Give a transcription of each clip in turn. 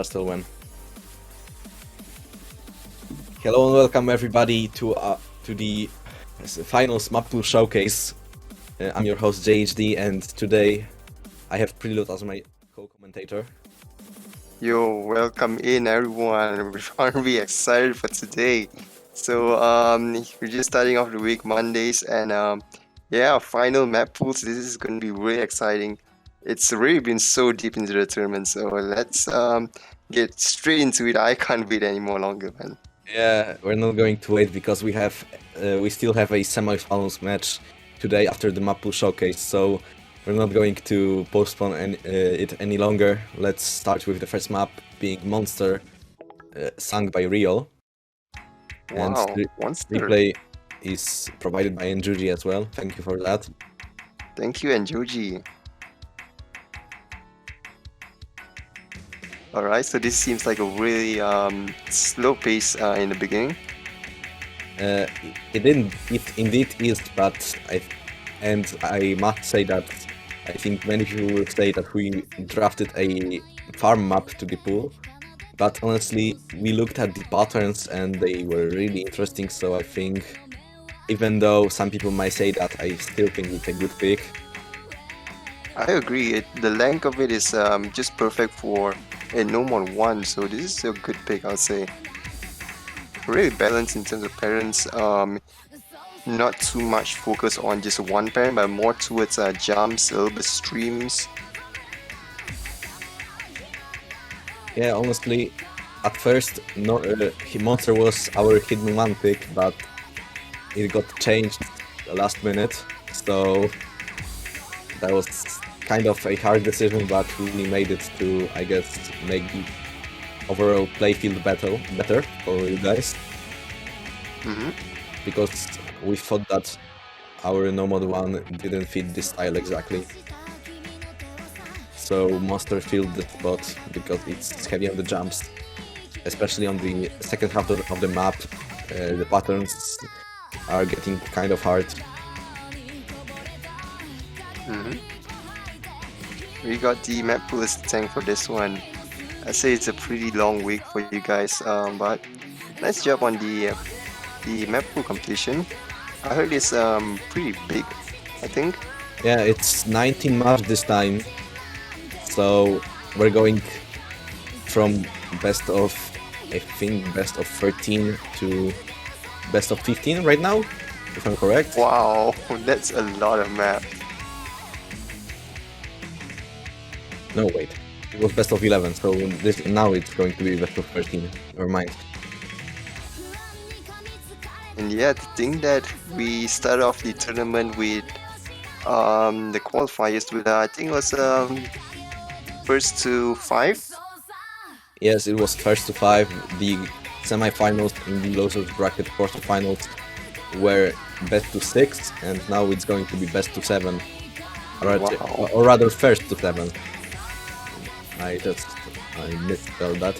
Still win. Hello and welcome everybody to the finals Mappool showcase. I'm your host JHD, and today I have Prelude as my co-commentator. Yo, welcome in everyone. We're really excited for today. So we're just starting off the week Mondays, and yeah, final map pools. This is going to be really exciting. It's really been so deep into the tournament, so let's get straight into it. I can't wait any more longer, man. Yeah, we're not going to wait because we still have a semi-finals match today after the Mappool showcase, so we're not going to postpone it any longer. Let's start with the first map, being Monster, sung by Rio. And Wow, the Monster. replay is provided by Enjuji as well. Thank you for that. Thank you, and Joji. Alright, so this seems like a really slow pace in the beginning. It indeed is, but I must say that I think many people will say that we drafted a farm map to the pool, but honestly, we looked at the patterns and they were really interesting, so I think, even though some people might say that, I still think it's a good pick. I agree. The length of it is just perfect for a normal one, so this is a good pick, I'll say. Really balanced in terms of parents. Not too much focus on just one parent, but more towards jumps, a little bit streams. Yeah, honestly, at first, Monster was our hidden one pick, but it got changed the last minute, so that was kind of a hard decision, but we made it to, I guess, make the overall playfield better for you guys. Because we thought that our Nomad one didn't fit this style exactly. So Monster filled the spot because it's heavy on the jumps, especially on the second half of the map. The patterns are getting kind of hard. We got the Mappool as the tank for this one. I say it's a pretty long week for you guys, but let's jump on the Mappool competition. I heard it's pretty big, I think. Yeah, it's 19 maps this time, so we're going from best of 13 to best of 15 right now, if I'm correct. Wow, that's a lot of map. No, wait. It was best of 11, so now it's going to be best of 13. Never mind. And yeah, to think that we started off the tournament with the qualifiers with I think it was first to 5. Yes, it was first to 5. The semi-finals in the losers bracket quarterfinals were best to 6, and now it's going to be best to 7, or rather first to 7. I misspelled that.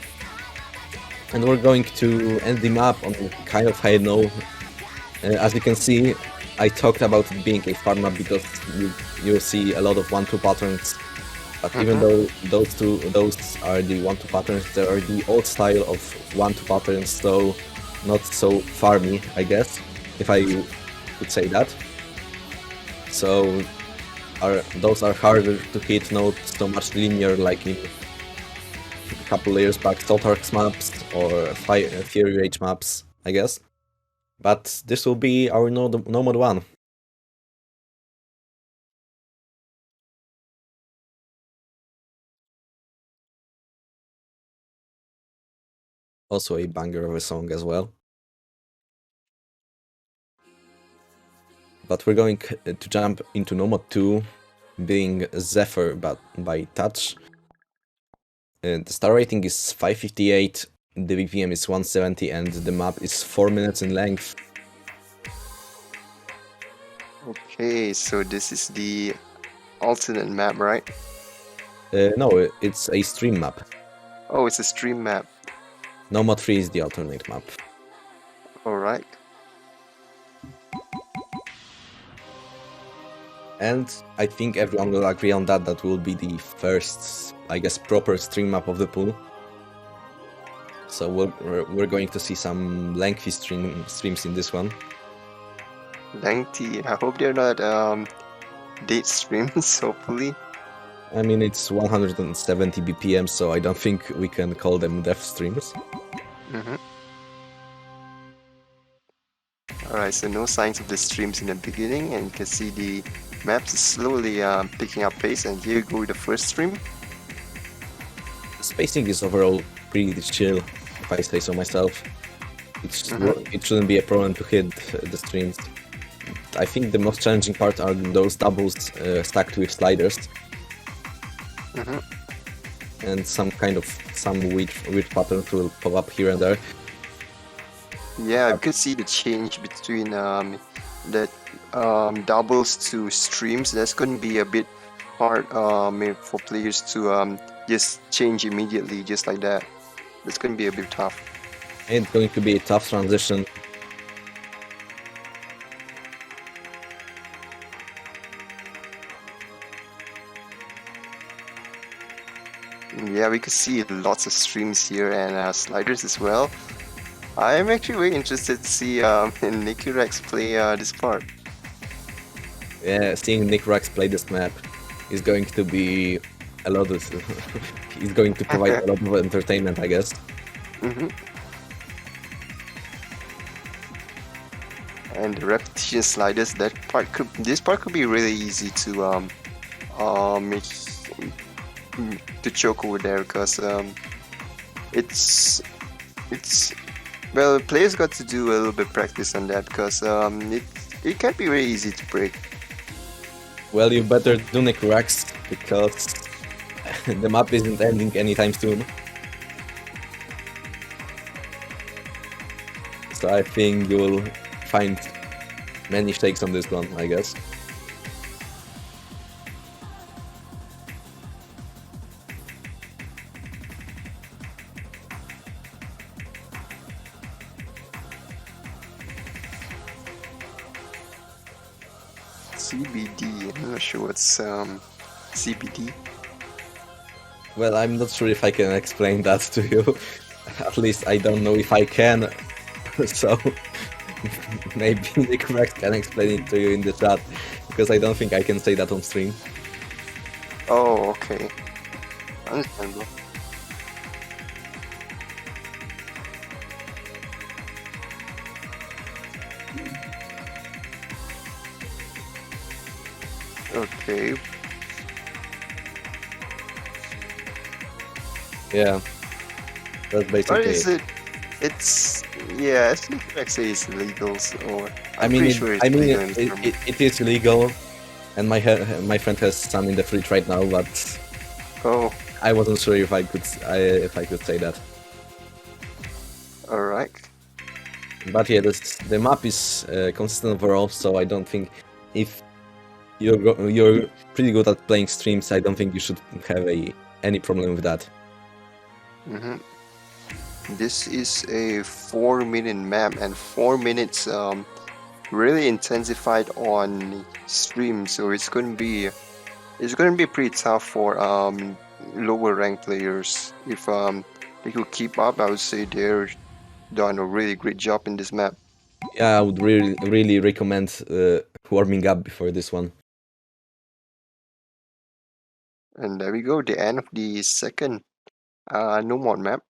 And we're going to end the map on kind of high note. As you can see, I talked about it being a farm map because you'll see a lot of 1-2 patterns. But even though those are the 1-2 patterns, they are the old style of 1-2 patterns, so not so farmy, I guess, if I could say that. So those are harder to hit, not so much linear like in a couple layers back Saltarks maps or Fury Rage maps, I guess. But this will be our Nomad one. Also a banger of a song as well. But we're going to jump into Nomad 2, being Zephyr but by Touch. The star rating is 558, the BPM is 170, and the map is 4 minutes in length. Okay, so this is the alternate map, right? No, it's a stream map. Oh, it's a stream map. Nomad 3 is the alternate map. Alright. And I think everyone will agree on that will be the first, I guess, proper stream map of the pool. So we're going to see some lengthy streams in this one. Lengthy. I hope they're not date streams, hopefully. I mean, it's 170 BPM, so I don't think we can call them death streams. Mm-hmm. Alright, so no signs of the streams in the beginning, and you can see the maps is slowly picking up pace, and here you go with the first stream. The spacing is overall pretty chill, if I say so myself. It shouldn't be a problem to hit the streams. I think the most challenging part are those doubles stacked with sliders. And some weird patterns will pop up here and there. Yeah, you could see the change between the doubles to streams. That's going to be a bit hard for players to just change immediately, just like that. That's going to be a bit tough. It's going to be a tough transition. Yeah, we could see lots of streams here and sliders as well. I'm actually very interested to see Nikurax play this part. Yeah, seeing Nikurax play this map is going to be a lot of... he's going to provide a lot of entertainment, I guess. And the repetition sliders, this part could be really easy to choke over there, because well, players got to do a little bit practice on that, because it can be very easy to break. Well, you better do Nikurax, because the map isn't ending anytime soon. So I think you'll find many shakes on this one, I guess. CBD, I'm not sure what's CBD. Well, I'm not sure if I can explain that to you. At least I don't know if I can. So maybe Nikurax can explain it to you in the chat, because I don't think I can say that on stream. Oh, okay. Understandable. Okay. Yeah, that's basically What is it? It's I think actually it's illegal, or I mean, pretty sure it's legal in Germany. it is legal, and my friend has some in the fridge right now, but Oh, I wasn't sure if I could say that. all right. But yeah, the map is consistent overall, so I don't think if you're pretty good at playing streams, I don't think you should have any problem with that. This is a 4-minute map, and 4 minutes really intensified on stream, so it's going to be pretty tough for lower ranked players. If they could keep up, I would say they're done a really great job in this map. Yeah, I would really recommend warming up before this one. And there we go, the end of the second no mod map.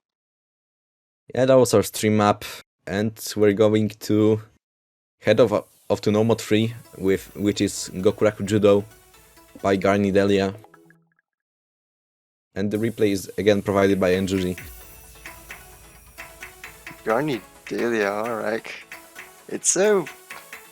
Yeah, that was our stream map, and we're going to head off to no mod 3, which is Gokuraku Judo by Garni Delia. And the replay is again provided by Enjuji. Garni Delia, alright. It's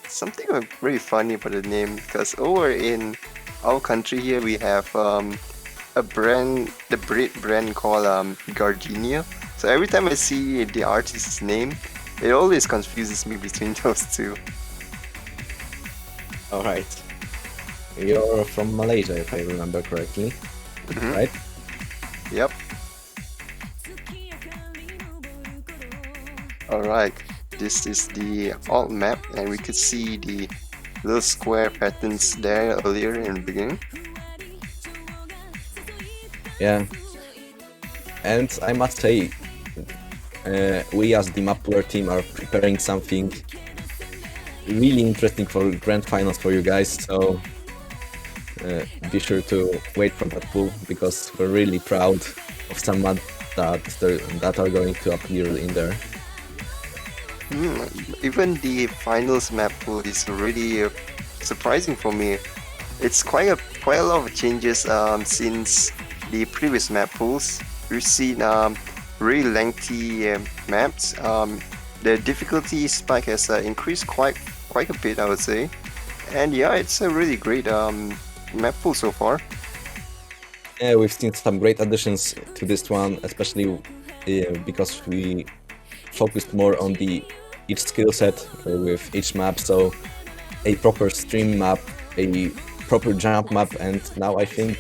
something very funny about the name, because over in our country here we have a brand, the Brit brand called Gardenia. So every time I see the artist's name, it always confuses me between those two. Alright. You're from Malaysia, if I remember correctly. Right? Yep. Alright, this is the alt map, and we could see the little square patterns there earlier in the beginning. Yeah. And I must say, we as the Mappool team are preparing something really interesting for grand finals for you guys, so be sure to wait for that pool, because we're really proud of some maps that are going to appear in there. Even the finals map pool is really surprising for me. It's quite a lot of changes since the previous map pools. We've seen really lengthy maps. The difficulty spike has increased quite a bit, I would say. And yeah, it's a really great map pool so far. Yeah, we've seen some great additions to this one, especially because we focused more on each skill set with each map. So a proper stream map, a proper jump map, and now I think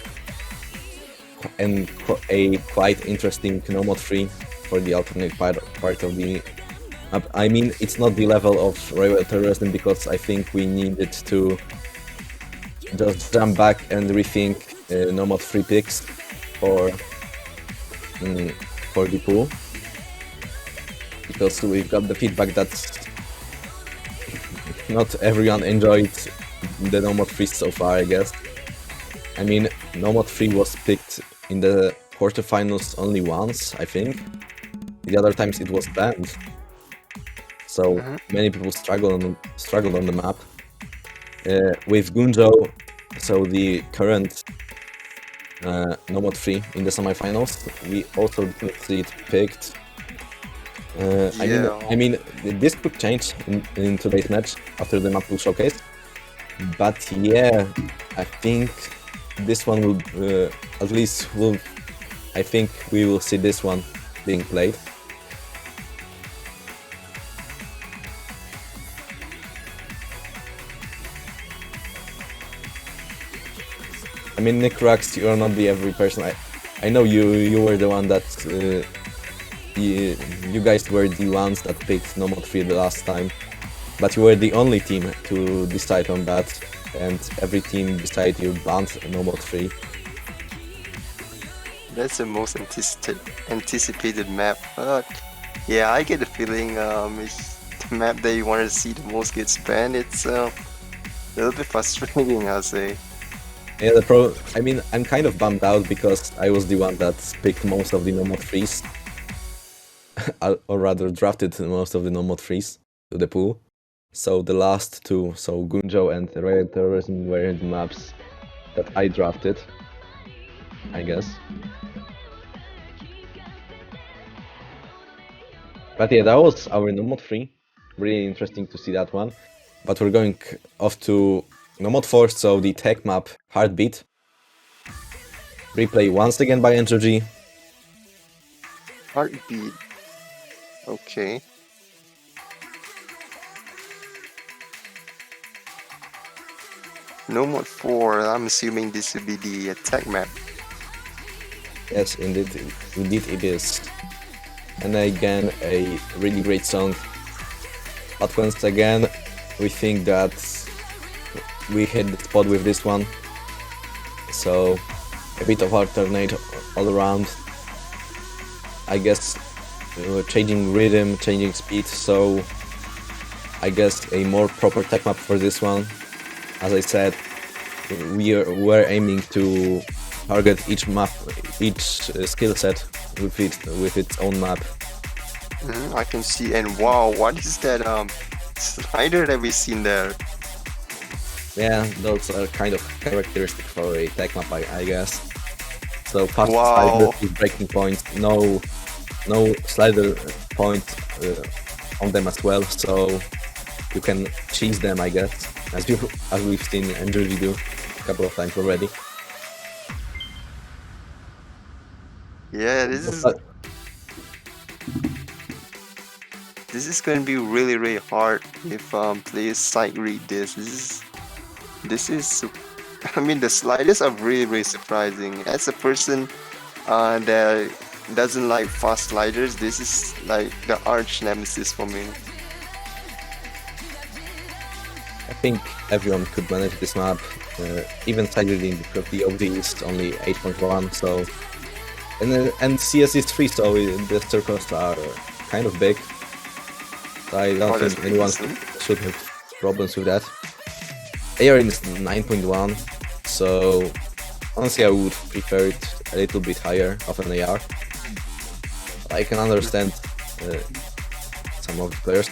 a quite interesting no mod 3 for the alternate part of the map. I mean, it's not the level of Royal Terrorism, because I think we needed to just jump back and rethink no mod 3 picks for the pool, because we've got the feedback that not everyone enjoyed the no mod 3 so far, I guess. I mean, no mod 3 was picked in the quarterfinals only once, I think. The other times it was banned. So many people struggled on the map. With Gunjo, so the current no mod 3 in the semifinals, we also didn't see it picked. I mean, this could change in today's match after the Mappool showcase. But yeah, I think this one will at least I think we will see this one being played. I mean, Nikurax, you're not the every person. I know you were the one that you guys were the ones that picked no mod 3 the last time, but you were the only team to decide on that, and every team decided you banned no mod 3. That's the most anticipated map. But yeah, I get the feeling it's the map that you want to see the most gets banned. It's a little bit frustrating, I'll say. Yeah, I mean, I'm kind of bummed out because I was the one that picked most of the no mod 3s, or rather drafted most of the no mod 3s to the pool. So the last two, so Gunjo and Royal Terrorism, were the maps that I drafted, I guess. But yeah, that was our no mod 3. Really interesting to see that one. But we're going off to no mod 4, so the tech map Heartbeat. Replay once again by Energy. Heartbeat. Okay. No mod 4, I'm assuming this will be the attack map. Yes, indeed it is. And again, a really great song. But once again, we think that we hit the spot with this one. So a bit of alternate all around. I guess changing rhythm, changing speed, so I guess a more proper tech map for this one. As I said, we're aiming to target each map, each skill set with its own map. I can see, and wow, what is that slider that we've seen there? Yeah, those are kind of characteristic for a tech map, I guess. So fast Wow. sliders with breaking points, no slider point on them as well, so you can cheese them, I guess, as we've seen Energy do a couple of times already. Yeah, this is going to be really hard if players sight read this. This is I mean, the sliders are really surprising. As a person that doesn't like fast sliders, this is like the arch nemesis for me. I think everyone could manage this map, even side reading, because the OD is only 8.1, so and CS is 3, so the circles are kind of big. I don't Oh, that's think anyone decent. should have problems with that. AR is 9.1, so honestly I would prefer it a little bit higher of an AR. I can understand some of the players,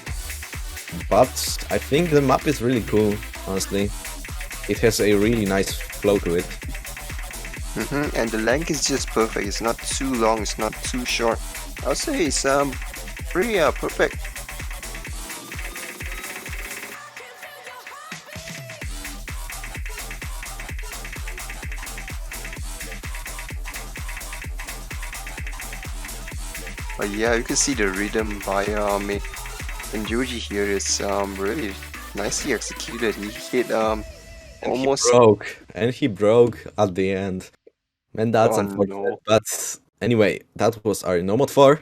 but I think the map is really cool, honestly. It has a really nice flow to it. And the length is just perfect. It's not too long, it's not too short. I'll say it's pretty perfect. But yeah, you can see the rhythm by and Yuji here is really nicely executed. He hit almost. And he broke at the end. Man, that's Oh unfortunate. no. But anyway, that was our No Mod 4.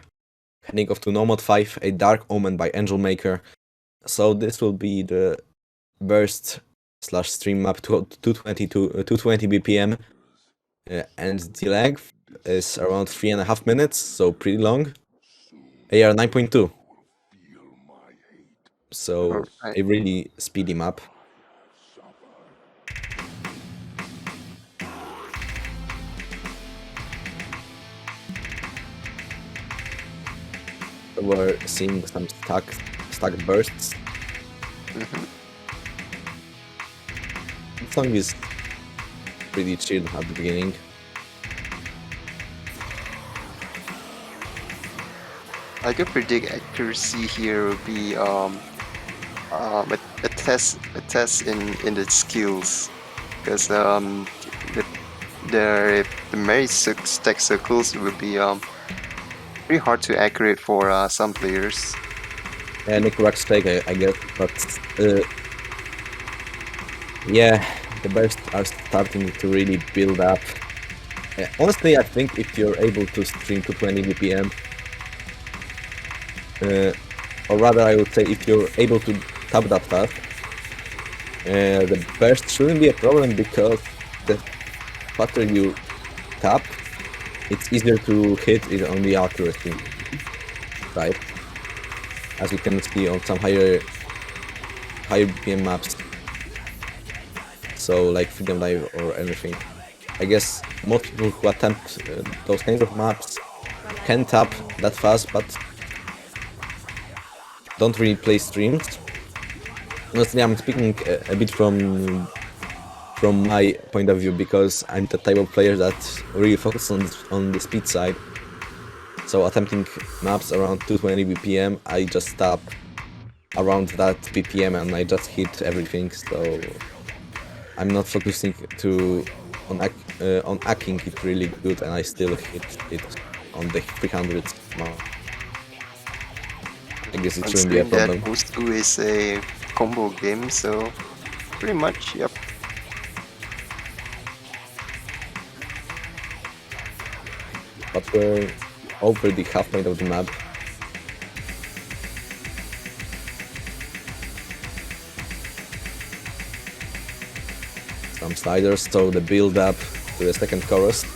Heading off to No Mod 5, a Dark Omen by Angel Maker. So this will be the burst slash stream map to 220 BPM. And the length is around 3.5 minutes, so pretty long. AR 9.2. So Alright. a really speedy map. We're seeing some stacked bursts. The song is pretty chill at the beginning. I could predict accuracy here will be a test in the skills, because the melee stack circles will be pretty hard to accurate for some players. Yeah, Nikurax take, I guess, but yeah, the bursts are starting to really build up. Honestly, I think if you're able to stream to 20 BPM, or rather I would say if you're able to tap that fast, the burst shouldn't be a problem, because the faster you tap, it's easier to hit it on the accuracy, right? As you can see on some higher BPM maps, so like Freedom Dive or anything. I guess most people who attempt those kinds of maps can tap that fast, but don't really play streams. Honestly, I'm speaking a bit from my point of view, because I'm the type of player that really focuses on the speed side. So attempting maps around 220 BPM, I just tap around that BPM and I just hit everything. So I'm not focusing on hacking it really good, and I still hit it on the 300s mark. I guess it shouldn't be a Considering problem. that Boost 2 is a combo game, so pretty much, yep. But we're over the half point of the map. Some sliders, so the build up to the second chorus.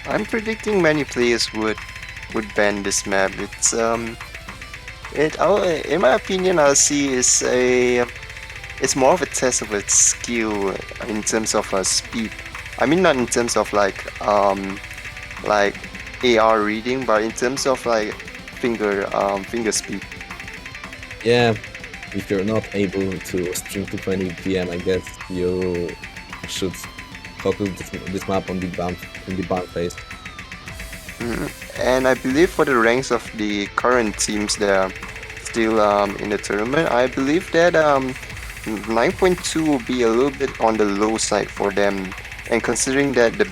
I'm predicting many players would ban this map. It's in my opinion, I'll see it's more of a test of its skill in terms of speed. I mean, not in terms of like AR reading, but in terms of like finger speed. Yeah, if you're not able to stream to 20 PM, I guess you should focus this map on the bump phase. And I believe for the ranks of the current teams that are still in the tournament, I believe that 9.2 will be a little bit on the low side for them. And considering that the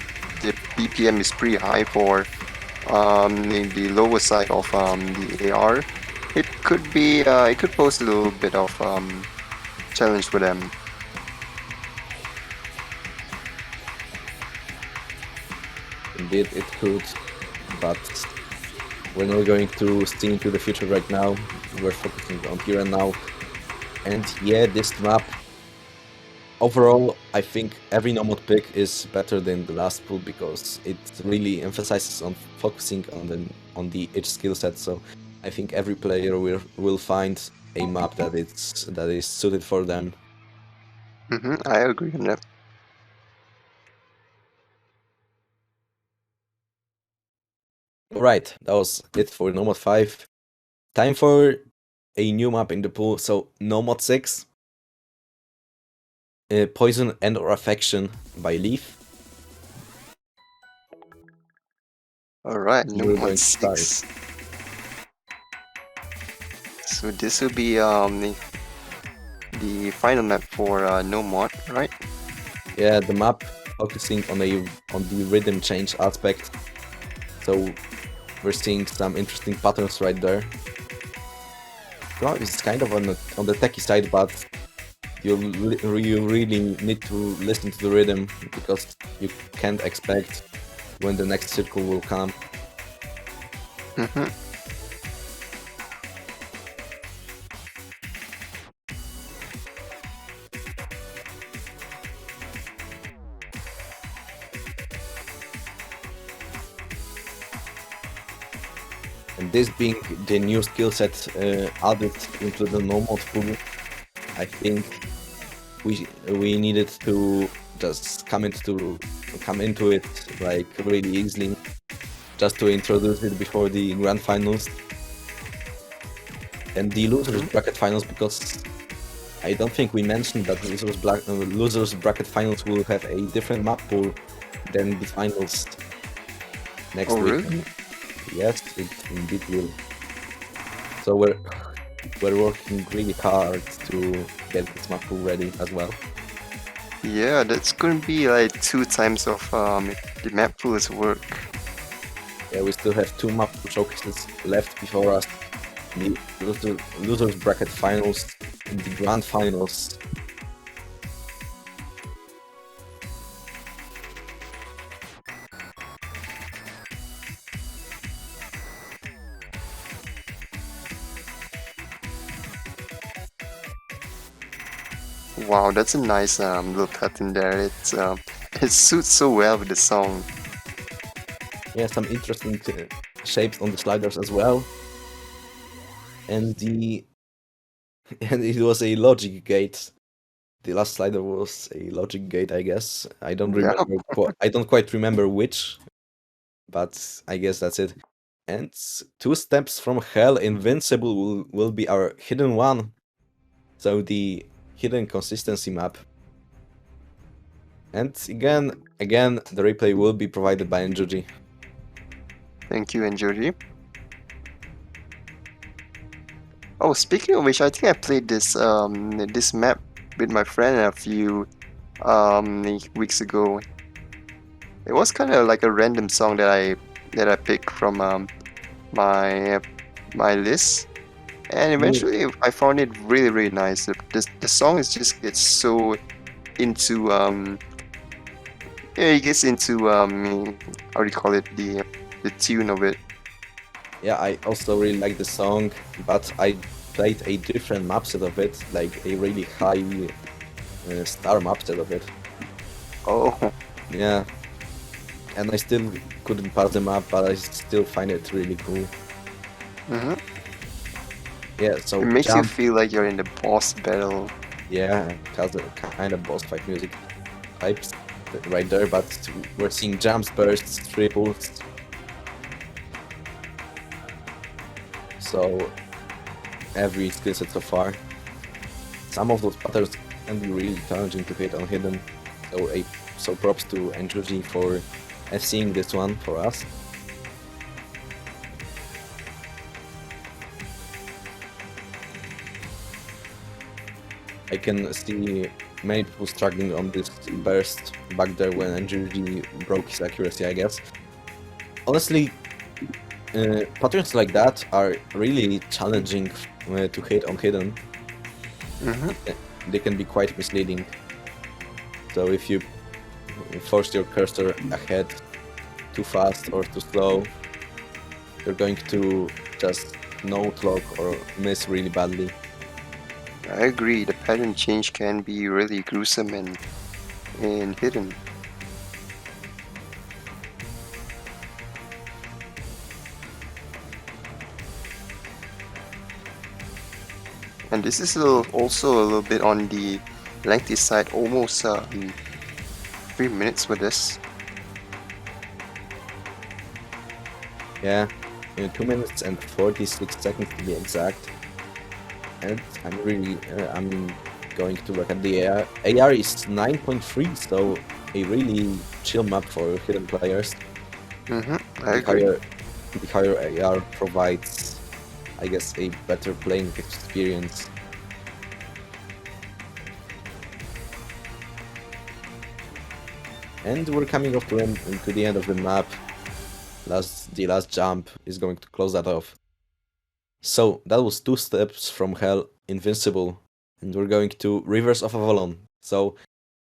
BPM is pretty high for the lower side of the AR, it could be it could pose a little bit of challenge for them. Indeed, it could, but we're not going to see into the future right now. We're focusing on here and now. And yeah, this map overall, I think every nomad pick is better than the last pool because it really emphasizes on focusing on the each skill set. So I think every player will find a map that is suited for them. I agree on that. Alright, that was it for Nomad 5. Time for a new map in the pool. So Nomad 6, Poison and or Affection by Leaf. Alright, You're Nomad going to start. 6. So this will be the final map for Nomad, right? Yeah, the map focusing on the rhythm change aspect. So we're seeing some interesting patterns right there. Well, it's kind of on the techie side, but you really need to listen to the rhythm because you can't expect when the next circle will come. And this being the new skill set added into the normal pool, I think we needed to just come into it like really easily, just to introduce it before the grand finals and the losers bracket finals, because I don't think we mentioned that losers bracket finals will have a different map pool than the finals next week. Really? Yes, it indeed will. So we're working really hard to get this map pool ready as well. Yeah, that's gonna be like 2 times of the map pool's work. Yeah, we still have 2 map pool showcases left before us. The losers bracket finals and the grand finals. Wow, that's a nice little pattern there. It suits so well with the song. Yeah, some interesting shapes on the sliders as well. And it was a logic gate. The last slider was a logic gate, I guess. I don't Yeah. remember. I don't quite remember which, but I guess that's it. And 2 steps from hell, invincible will be our hidden one. So the hidden consistency map. And again, the replay will be provided by Enjoji. Thank you, Anjori. Oh, speaking of which, I think I played this map with my friend a few weeks ago. It was kind of like a random song that I picked from my list, and eventually I found it really nice. The song is just gets so into yeah, it gets into how do you call it, the tune of it. Yeah, I also really like the song, but I played a different map set of it, like a really high star map set of it. Oh, Yeah, and I still couldn't pass the map, but I still find it really cool. hmm Yeah, so it makes you jump, feel like you're in the boss battle. yeah, has a kind of boss fight music types right there, but we're seeing jumps, bursts, triples. So every skill set so far. Some of those patterns can be really challenging to hit on hidden. So props to Enjoji for seeing this one for us. I can see many people struggling on this burst back there when Enjoji broke his accuracy, I guess. Honestly, patterns like that are really challenging to hit on hidden. They can be quite misleading. So if you force your cursor ahead too fast or too slow, you're going to just no clock or miss really badly. I agree, the pattern change can be really gruesome and hidden. And this is also a little bit on the lengthy side, almost 3 minutes for this. Yeah, 2 minutes and 46 seconds to be exact. And I'm going to look at the AR. AR is 9.3, so a really chill map for hidden players. I agree. The higher AR provides, I guess, a better playing experience. And we're coming off to the end of the map. The last jump is going to close that off. So that was 2 steps from hell, invincible, and we're going to Rivers of Avalon. So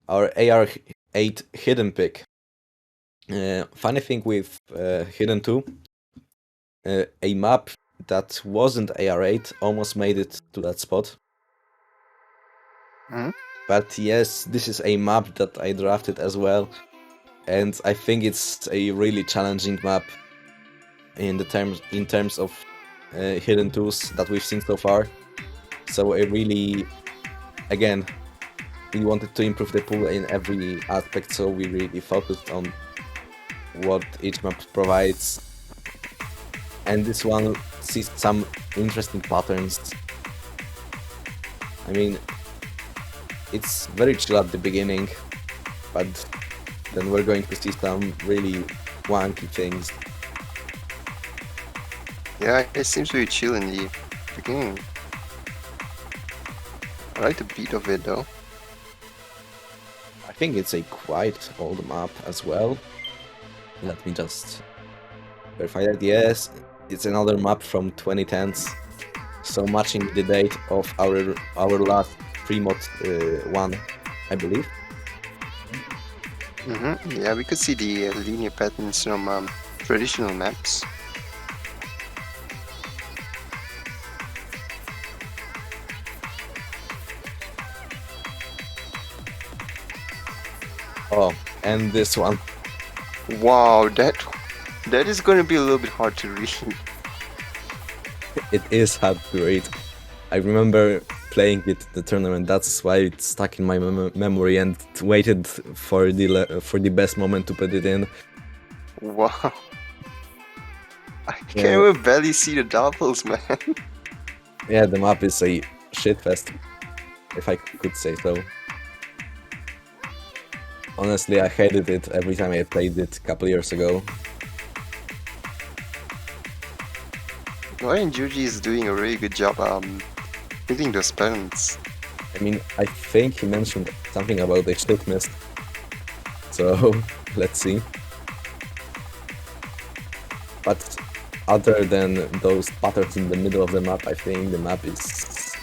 our AR8 hidden pick. Funny thing with Hidden 2, a map that wasn't AR8 almost made it to that spot. But yes, this is a map that I drafted as well, and I think it's a really challenging map in terms of hidden tools that we've seen so far. So I really, again, we wanted to improve the pool in every aspect, so we really focused on what each map provides. And this one sees some interesting patterns. I mean, it's very chill at the beginning, but then we're going to see some really wonky things. Yeah, it seems very chill in the beginning. I like the beat of it though. I think it's a quite old map as well. Let me just verify that. Yes, it's another map from 2010s. So matching the date of our last pre-mod one, I believe. Yeah, we could see the linear patterns from traditional maps. Oh, and this one. Wow, that is going to be a little bit hard to read. It is hard to read. I remember playing it in the tournament. That's why it's stuck in my memory, and waited for the best moment to put it in. Wow. I can't even barely see the doubles, man. Yeah, the map is a shitfest, if I could say so. Honestly, I hated it every time I played it a couple years ago. Ryan Juji is doing a really good job hitting those patterns. I mean, I think he mentioned something about the shit mist. So, let's see. But other than those patterns in the middle of the map, I think the map is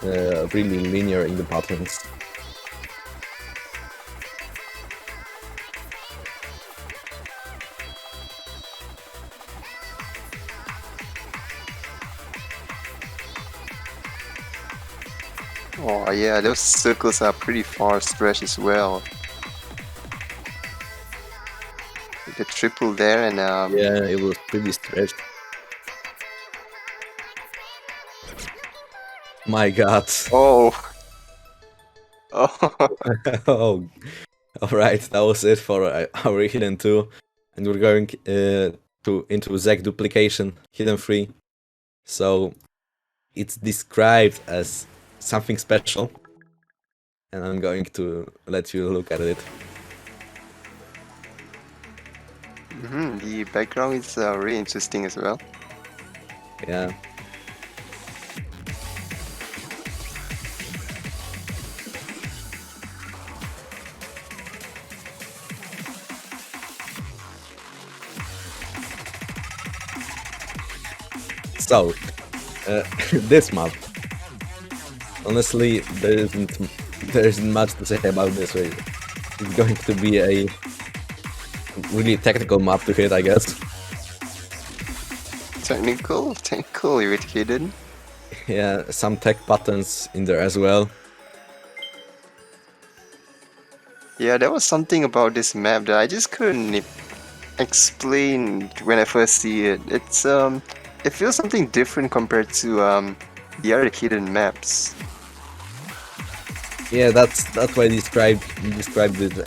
really linear in the patterns. Oh yeah, those circles are pretty far stretched as well. The triple there and Yeah, it was pretty stretched. My god. Oh. Oh. Oh. Alright, that was it for our Hidden 2. And we're going into Zek duplication, Hidden 3. So it's described as something special. And I'm going to let you look at it. The background is really interesting as well. Yeah. So, this map. Honestly, there isn't much to say about this. Right? It's going to be a really technical map to hit, I guess. Technical with hidden. Yeah, some tech patterns in there as well. Yeah, there was something about this map that I just couldn't explain when I first see it. It feels something different compared to the other hidden maps. Yeah, that's why you described it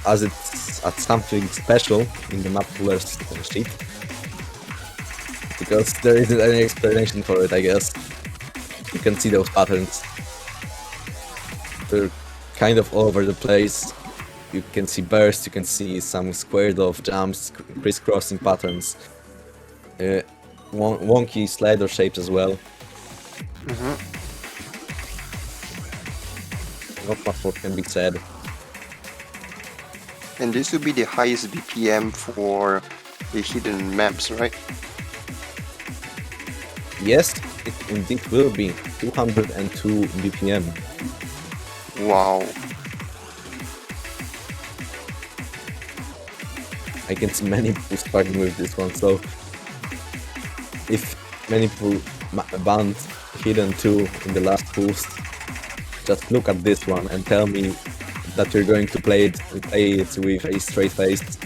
as it's at something special in the map pooler's sheet, because there isn't any explanation for it. I guess you can see those patterns. They're kind of all over the place. You can see bursts, you can see some squared off jumps, crisscrossing patterns, wonky slider shapes as well. Not much more can be said. And this would be the highest BPM for the hidden maps, right? Yes, it indeed will be 202 BPM. Wow. I can see many people starting with this one, so if many people banned Hidden 2 in the last boost, just look at this one and tell me that you're going to play it with a straight face.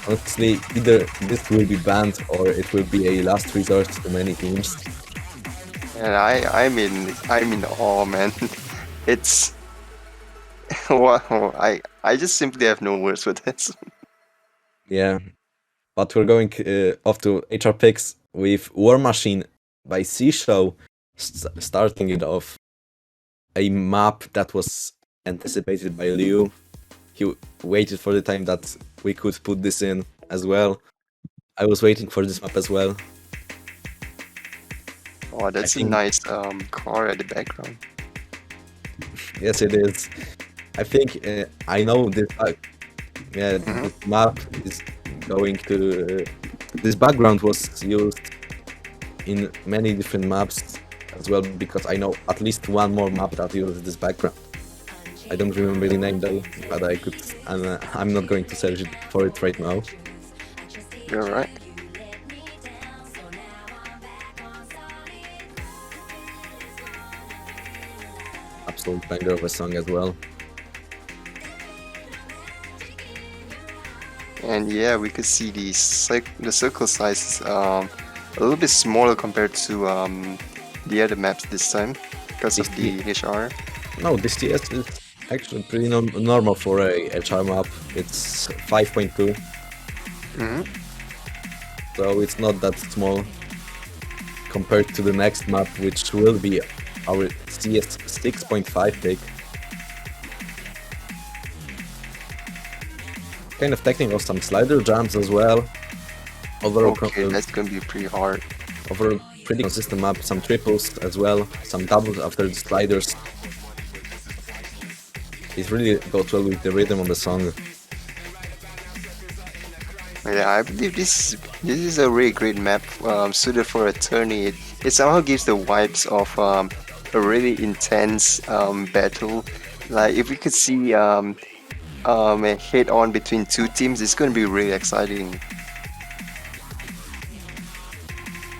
Honestly, either this will be banned or it will be a last resort to many teams. And I'm in awe, man. It's wow. I just simply have no words for this. Yeah, but we're going off to HR picks with War Machine by Seashow, starting it off. A map that was anticipated by Liu. He waited for the time that we could put this in as well. I was waiting for this map as well. Oh, that's a think- nice car at the background. Yes, it is. I think I know this. This map is going to. This background was used in many different maps as well, because I know at least one more map that uses this background. I don't remember the name though, but I could. I'm not going to search for it right now. You're right. Absolute banger of a song as well. And yeah, we could see the circle size is a little bit smaller compared to the other maps this time because of the HR. No, this TS is actually pretty normal for a HR map. It's 5.2. So it's not that small compared to the next map, which will be our CS 6.5 pick. Kind of technical, some slider jumps as well. Overall, Okay, that's gonna be pretty hard. overall pretty consistent map, some triples as well, some doubles after the sliders. It really goes well with the rhythm of the song. Yeah, I believe this is a really great map suited for a tourney. It somehow gives the vibes of a really intense battle. Like if we could see a head-on between two teams, it's going to be really exciting.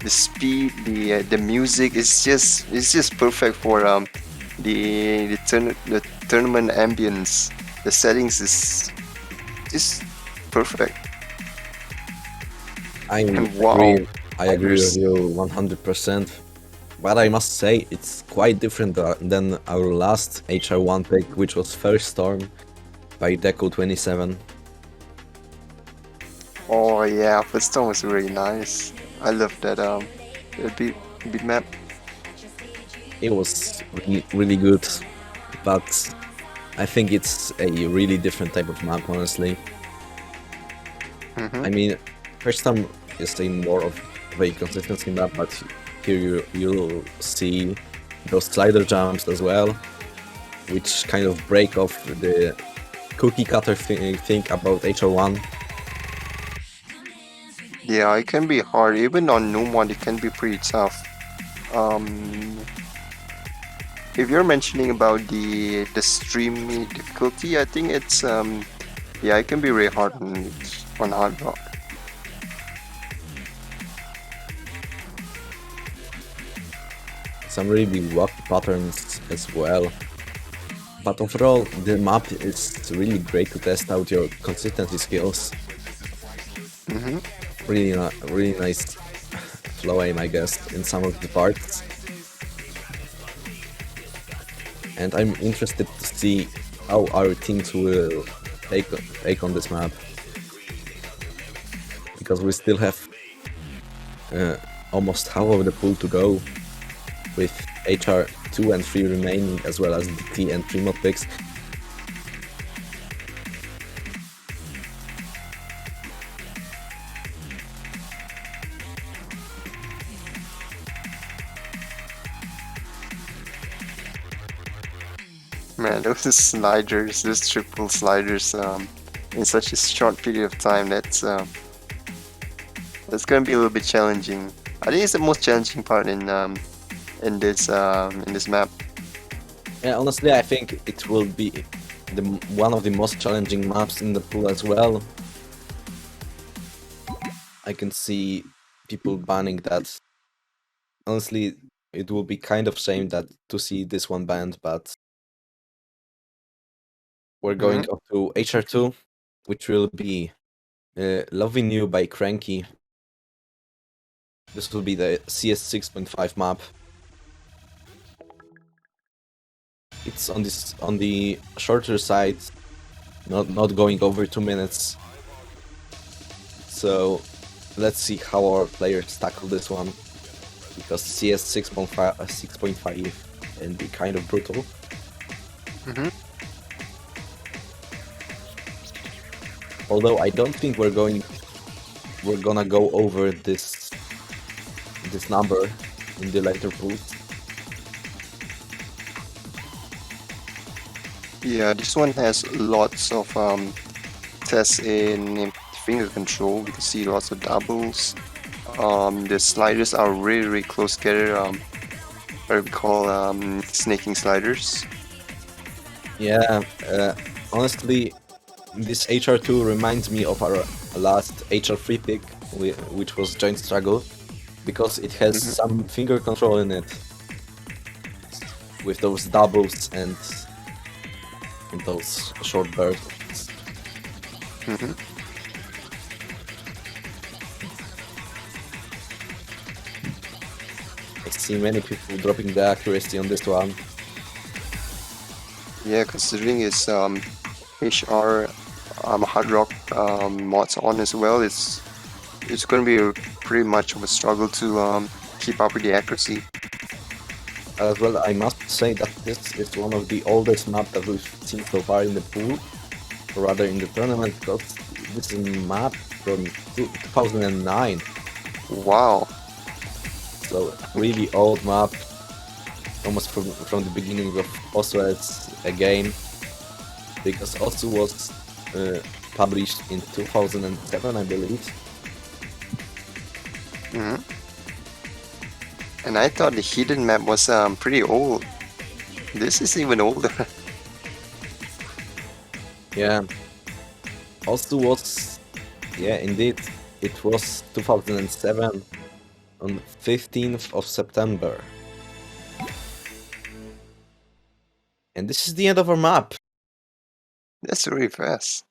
The speed, the music is just perfect for the tournament ambience. The settings is just perfect. I wow. agree with you 100%. But I must say, it's quite different than our last HR1 pick, which was First Storm by Deco27. Oh yeah, First Storm was really nice. I love that beat map. It was really good, but I think it's a really different type of map, honestly. I mean, First Storm is a more of a consistency map, but here you'll see those slider jumps as well, which kind of break off the cookie cutter thing about HR1. Yeah, it can be hard. Even on Noom 1, it can be pretty tough. If you're mentioning about the streamy difficulty, I think it's yeah, it can be really hard on hard rock. some really wacky patterns as well. But overall, the map is really great to test out your consistency skills. Mm-hmm. Really nice flow aim, I guess, in some of the parts. And I'm interested to see how our teams will take on this map, because we still have almost half of the pool to go, with HR 2 and 3 remaining, as well as DT and 3 mod picks. Man, those sliders, those triple sliders, in such a short period of time, that's gonna be a little bit challenging. I think it's the most challenging part in this map. Yeah, honestly, I think it will be one of the most challenging maps in the pool as well. I can see people banning that. Honestly, it will be kind of shame that to see this one banned, but we're going up to HR2, which will be Loving You by Cranky. This will be the CS 6.5 map. It's on the shorter side, not going over 2 minutes. So let's see how our players tackle this one, because CS 6.5 can be kind of brutal. Although I don't think we're gonna go over this number in the later pools. Yeah, this one has lots of tests in finger control. You can see lots of doubles. The sliders are really close together. What we call snaking sliders. Yeah, honestly, this HR2 reminds me of our last HR3 pick, which was Joint Struggle, because it has some finger control in it, with those doubles and those short bursts. I see many people dropping the accuracy on this one. Yeah, considering it's HR Hard Rock mods on as well, it's going to be pretty much of a struggle to keep up with the accuracy. As well, I must say that this is one of the oldest maps that we've seen so far in the pool, or rather in the tournament, because this is a map from 2009. Wow. So really old map, almost from the beginning of Oswald's game, because Osu was published in 2007, I believe. And I thought the hidden map was pretty old. This is even older. Yeah. Osu was, yeah, indeed, it was 2007 on 15th of September. And this is the end of our map. That's really fast.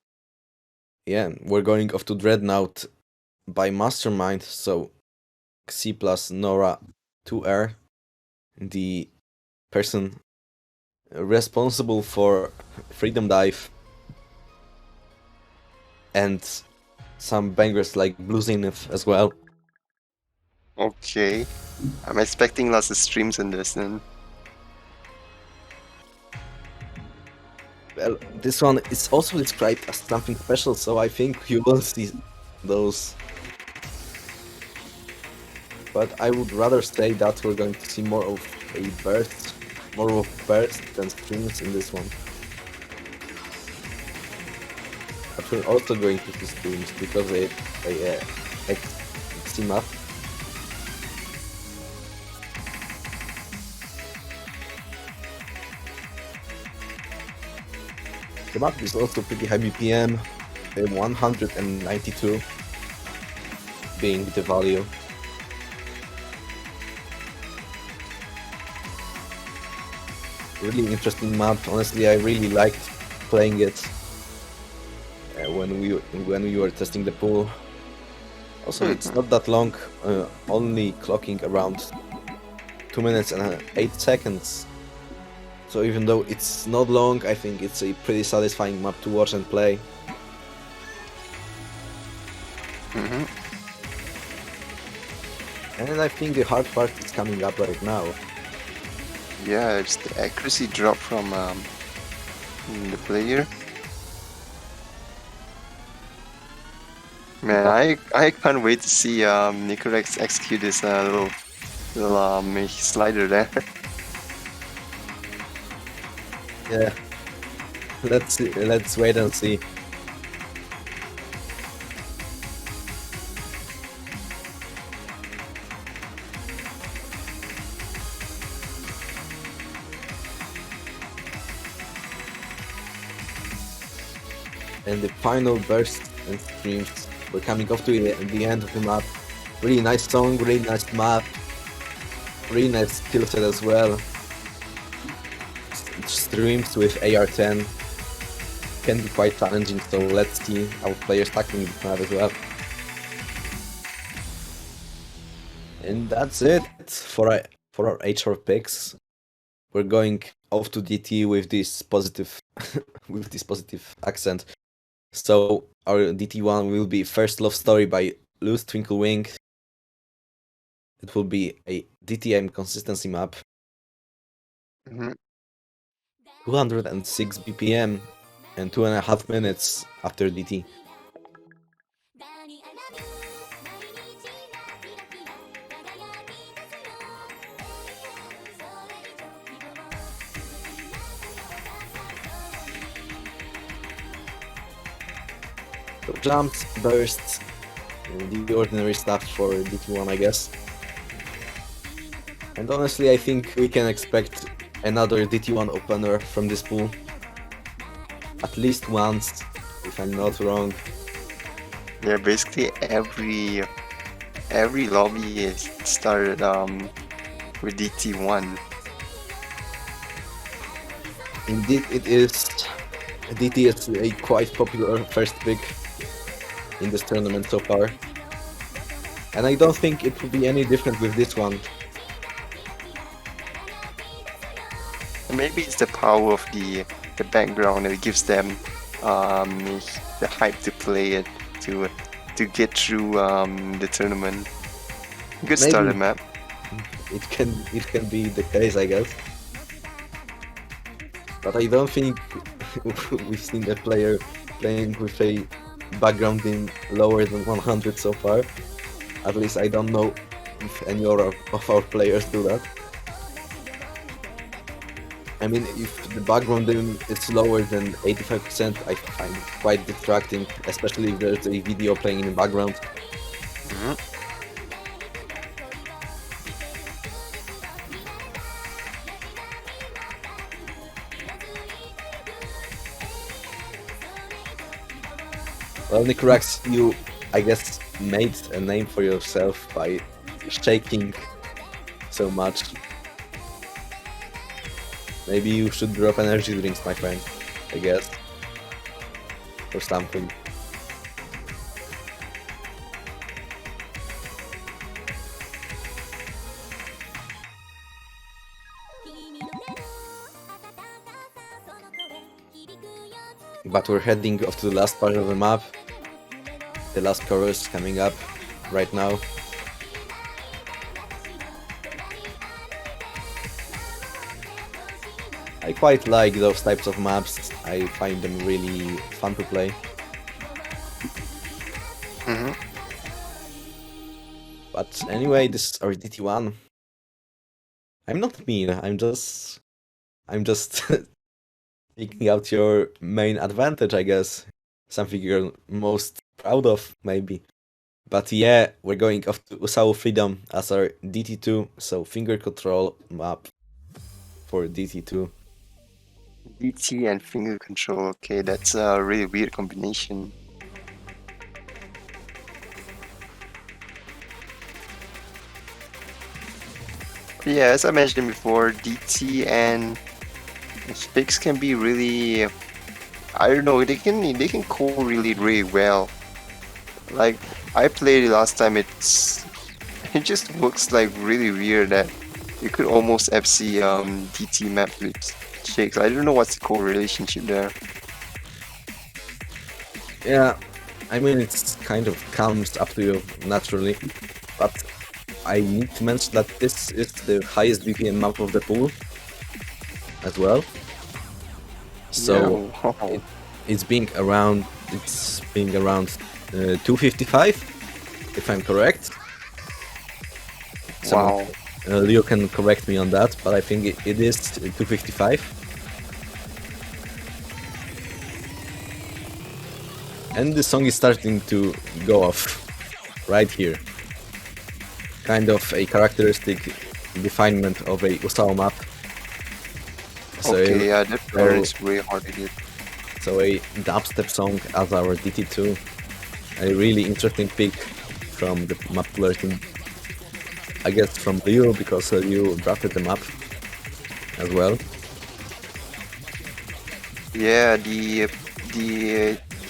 Yeah, we're going off to Dreadnought by Mastermind, so C plus Nora 2R, the person responsible for Freedom Dive, and some bangers like Blue Zenith as well. Okay. I'm expecting lots of streams in this then. Well, this one is also described as something special, so I think you will see those. But I would rather say that we're going to see more of bursts than streams in this one. But we're also going to see streams because they team up. The map is also pretty high BPM, 192 being the value. really interesting map. Honestly, I really liked playing it when we were testing the pool. Also, it's not that long, only clocking around 2 minutes and 8 seconds. So even though it's not long, I think it's a pretty satisfying map to watch and play. Mm-hmm. And I think the hard part is coming up right now. Yeah, it's the accuracy drop from the player. Man, I can't wait to see Nikurax execute this little slider there. Yeah, let's wait and see. And the final burst and streams, we're coming off to the end of the map. Really nice song, really nice map, really nice skill set as well. Streams with AR-10 can be quite challenging, so let's see how players tackling this map as well. And that's it for our HR picks. We're going off to DT with this positive with this positive accent. So our DT1 will be First Love Story by Loose Twinkle Wing. It will be a DTM consistency map. Mm-hmm. 206 BPM and 2.5 minutes after DT. So jumps, bursts, the ordinary stuff for DT1, I guess. And honestly, I think we can expect another DT1 opener from this pool. At least once, if I'm not wrong. Yeah, basically every lobby is started with DT1. Indeed, it is. DT is a quite popular first pick in this tournament so far. And I don't think it will be any different with this one. Maybe it's the power of the background that gives them the hype to play it, to get through the tournament. Good Maybe. starter map. It can be the case, I guess. But I don't think we've seen a player playing with a background in lower than 100 so far. At least I don't know if any of our players do that. I mean, if the background is lower than 85%, I find it quite distracting, especially if there's a video playing in the background. Mm-hmm. Well, Nikurax, you, I guess, made a name for yourself by shaking so much. Maybe you should drop energy drinks, my friend, I guess. Or something. But we're heading off to the last part of the map. The last chorus coming up right now. I quite like those types of maps. I find them really fun to play. Mm-hmm. But anyway, this is our DT1. I'm not mean, I'm just picking out your main advantage, I guess. Something you're most proud of, maybe. But yeah, we're going off to Usao Freedom as our DT2, so finger control map for DT2. DT and finger control. Okay, that's a really weird combination. Yeah, as I mentioned before, DT and Shakes can be really, I don't know, they can call really well. Like I played it last time, it just looks like really weird that you could almost FC DT map with Shakes. I don't know what's the correlationship there. Yeah, I mean it's kind of comes up to you naturally, but I need to mention that this is the highest BPM map of the pool as well. So Yeah, wow. it's being around 255, if I'm correct. Someone, Wow. Leo can correct me on that, but I think it is 255. And the song is starting to go off right here. Kind of a characteristic definement of a Usao map. So Okay, yeah, that pair is way hard to hit. So a dubstep song as our DT2. A really interesting pick from the Mappool team. I guess from Leo, because Leo drafted the map as well. Yeah, the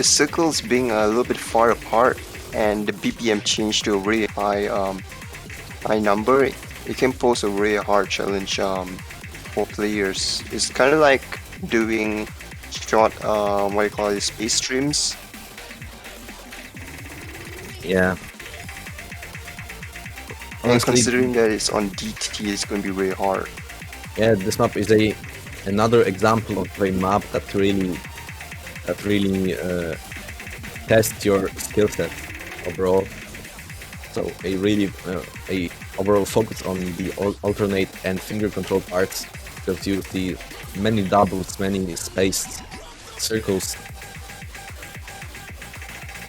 circles being a little bit far apart and the BPM changed to a really high number, it can pose a really hard challenge for players. It's kind of like doing short what do you call it, space streams. Yeah. And Honestly, considering that it's on DT, it's going to be really hard. yeah, this map is another example of a map that really tests your skill set overall. So a really a overall focus on the alternate and finger control parts, because you see many doubles, many spaced circles,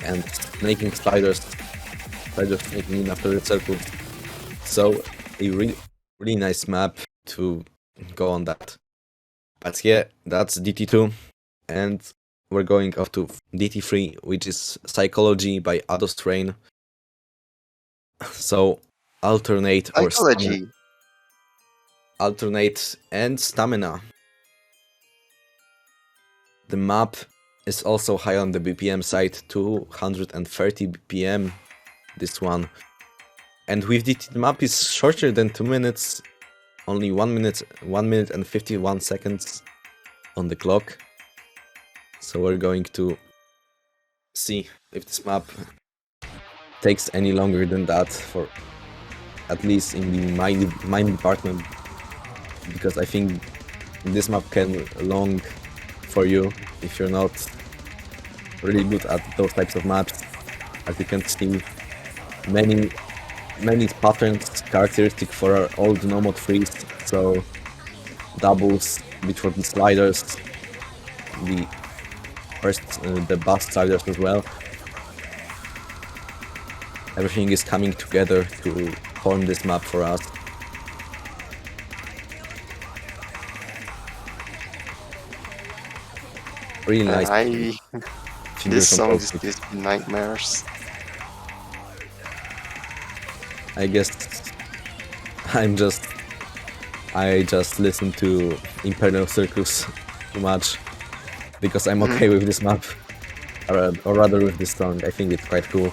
and making sliders making in after the circles. So a really nice map to go on that. But yeah, that's DT2, and we're going off to DT3, which is Psychology by Ados Train. So alternate or stamina. Psychology. Alternate and stamina. The map is also high on the BPM side, 230 BPM, this one. And with DT, the map is shorter than 2 minutes, only 1 minute and 51 seconds on the clock. So we're going to see if this map takes any longer than that, for at least in the mine department, because I think this map can long for you if you're not really good at those types of maps. As you can see, many patterns characteristic for our old no-mod freeze, so doubles between the sliders, the bust sliders as well. Everything is coming together to form this map for us. Really nice. This song just gives me nightmares. I guess I just listen to Imperial Circus too much, because I'm okay with this map, or rather with this song. I think it's quite cool.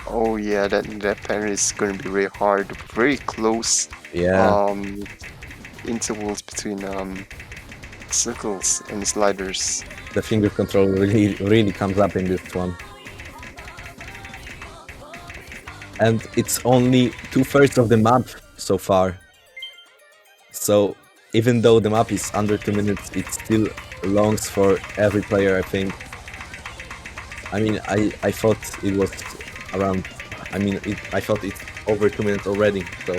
Oh yeah, that pattern is going to be very hard, very close. Yeah. Intervals between circles and sliders. The finger control really comes up in this one. And it's only 2/3 of the map so far. So even though the map is under 2 minutes, it still longs for every player, I think. I mean, I thought it was around, I thought it's over 2 minutes already, so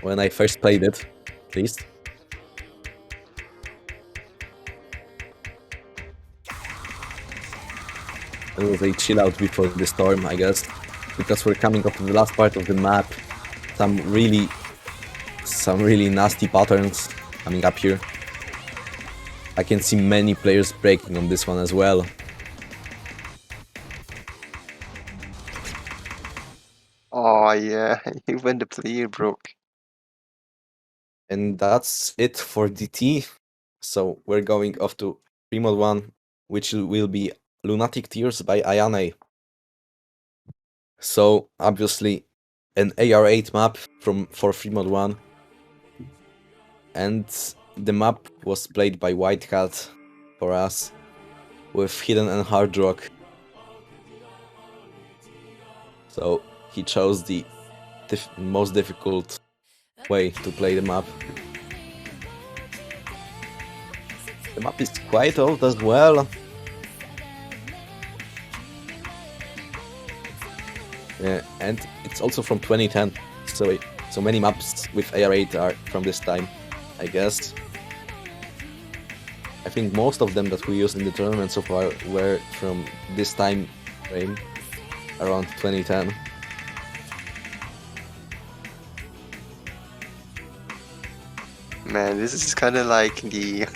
when I first played it, at least. It was a chill out before the storm, I guess, because we're coming up to the last part of the map. Some really nasty patterns coming up here. I can see many players breaking on this one as well. Oh yeah, even the player broke. And that's it for DT. So we're going off to Premod 1, which will be Lunatic Tears by Ayane. So obviously an AR8 map for Fremod 1. And the map was played by White Cat for us with Hidden and Hard Rock. So he chose the most difficult way to play the map. The map is quite old as well. And it's also from 2010. So many maps with AR8 are from this time, I guess. I think most of them that we used in the tournament so far were from this time frame, around 2010. Man, this is kind of like the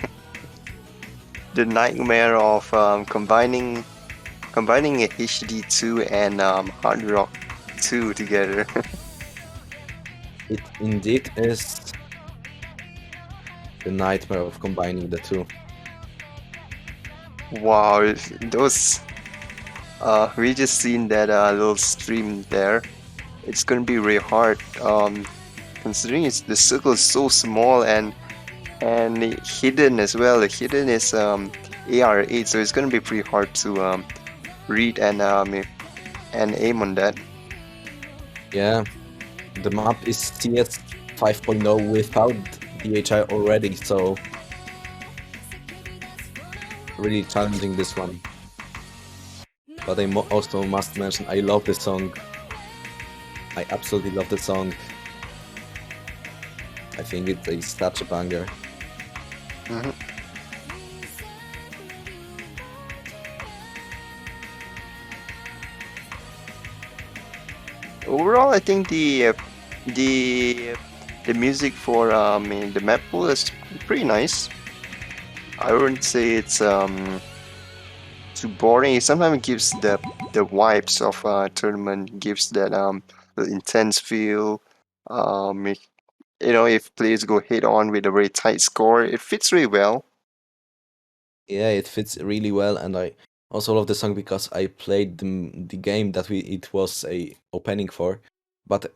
the nightmare of combining a HD2 and Hard Rock 2 together. It indeed is the nightmare of combining the two. Wow, those we just seen that little stream there. It's gonna be really hard. Considering the circle is so small and hidden as well. The hidden is AR8, so it's gonna be pretty hard to read and aim on that. Yeah, the map is CS 5.0 without DHI already, so really challenging this one. But I also must mention, I love the song. I absolutely love the song. I think it's such a banger. Mhm. Overall, I think the music for the Mappool is pretty nice. I wouldn't say it's too boring. It sometimes gives the vibes of a tournament, gives that the intense feel. If players go head on with a very tight score, it fits really well. Yeah, it fits really well, and I also love the song because I played the game that it was a opening for, but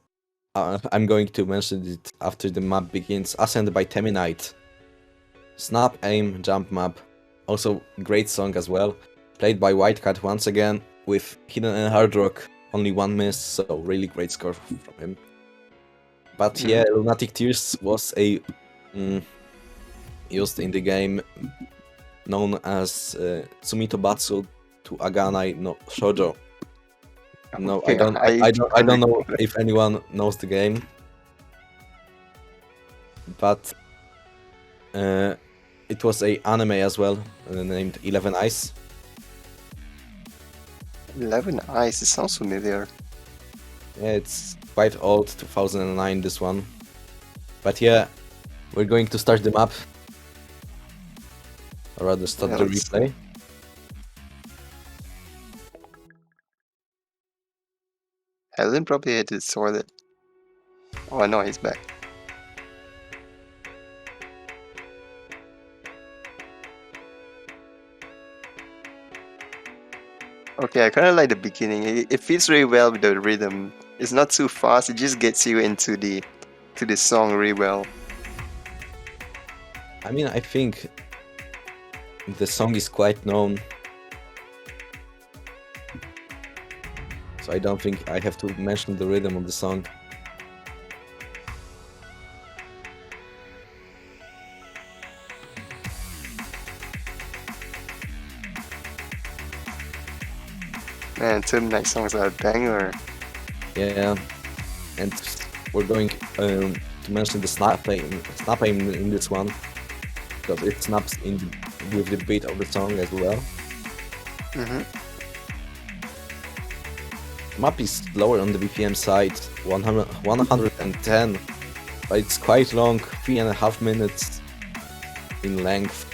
I'm going to mention it after the map begins. Ascend by Teminite. Snap, aim, jump map. Also great song as well. Played by White Cat once again with Hidden and Hard Rock. Only one miss, so really great score from him. But yeah, Lunatic Tears was used in the game known as Tsumito Batsu to Aganai no Shoujo. No, Okay, I don't know if anyone knows the game, but it was a anime as well named 11 Eyes. 11 Eyes. It sounds familiar. Yeah, it's quite old, 2009 this one. But yeah, we're going to start the map. Or rather start the replay. Helen probably had to sort it. Oh no, he's back. Okay, I kind of like the beginning. It fits really well with the rhythm. It's not too fast. It just gets you into the song really well. I mean, I think the song is quite known, so I don't think I have to mention the rhythm of the song. Man, Terminite songs are a banger. Yeah, and we're going to mention the snap aim in this one, because it snaps with the beat of the song as well. Map is lower on the BPM side, 110, but it's quite long, 3.5 minutes in length.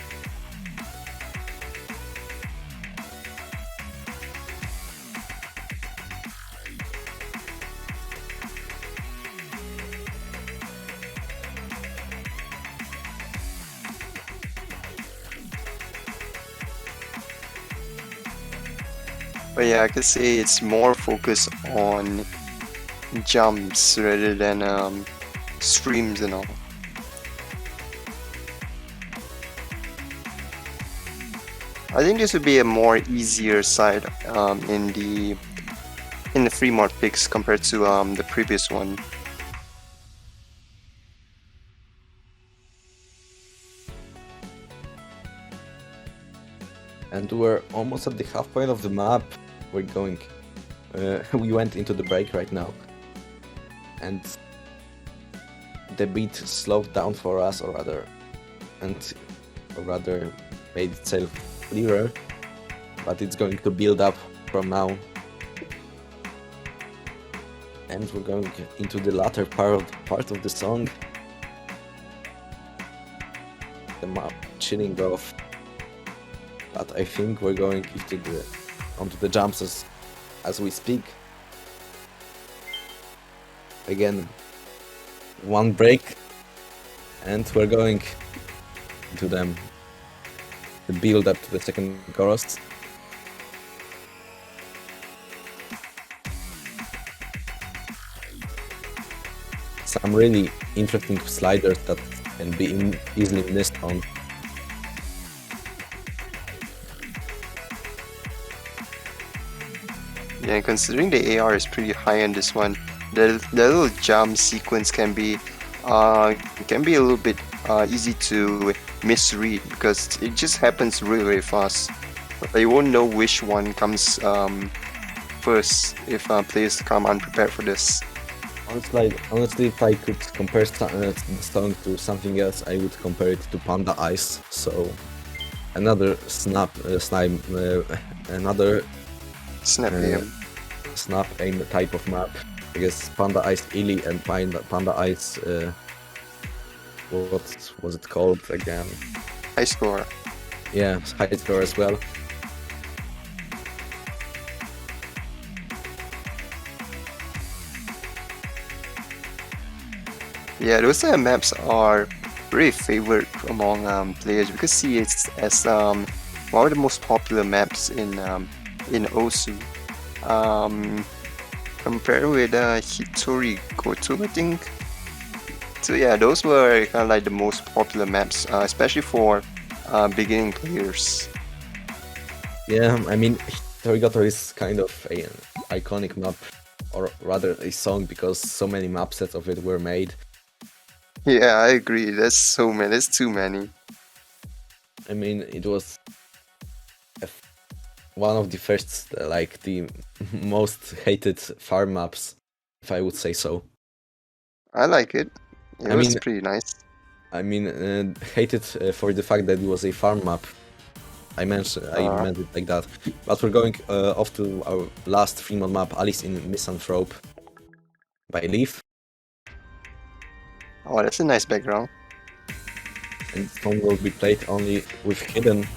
But yeah, I could say it's more focused on jumps rather than streams and all. I think this would be a more easier side in the free mod picks compared to the previous one. And we're almost at the half point of the map. We're going. We went into the break right now, and the beat slowed down for us, or rather made itself clearer. But it's going to build up from now, and we're going into the latter part of the song. The map chilling off. But I think we're going onto the jumps as we speak. Again, one break, and we're going to the build up to the second chorus. Some really interesting sliders that can be easily missed on. Yeah, considering the AR is pretty high on this one, the little jump sequence can be a little bit easy to misread because it just happens really fast. But you won't know which one comes first if players come unprepared for this. Honestly, if I could compare the song to something else, I would compare it to Panda Ice. So another another Snap aim. snap aim type of map. I guess Panda Ice Illy and Panda Ice. What was it called again? High score. Yeah, high score as well. Yeah, those maps are very favored among players because see it's as one of the most popular maps in Osu. Compared with Hitori Goto, I think. So yeah, those were kind of like the most popular maps, especially for beginning players. Yeah, I mean, Hitorigato is kind of an iconic map, or rather a song, because so many map sets of it were made. Yeah, I agree. There's so many. There's too many. I mean, it was one of the first, like the most hated farm maps, if I would say so. I like it. It I was mean- pretty nice. I mean, hated for the fact that it was a farm map. I meant it like that. But we're going off to our last free-mod map, Alice in Misanthrope by Leaf. Oh, that's a nice background. And this song will be played only with Hidden,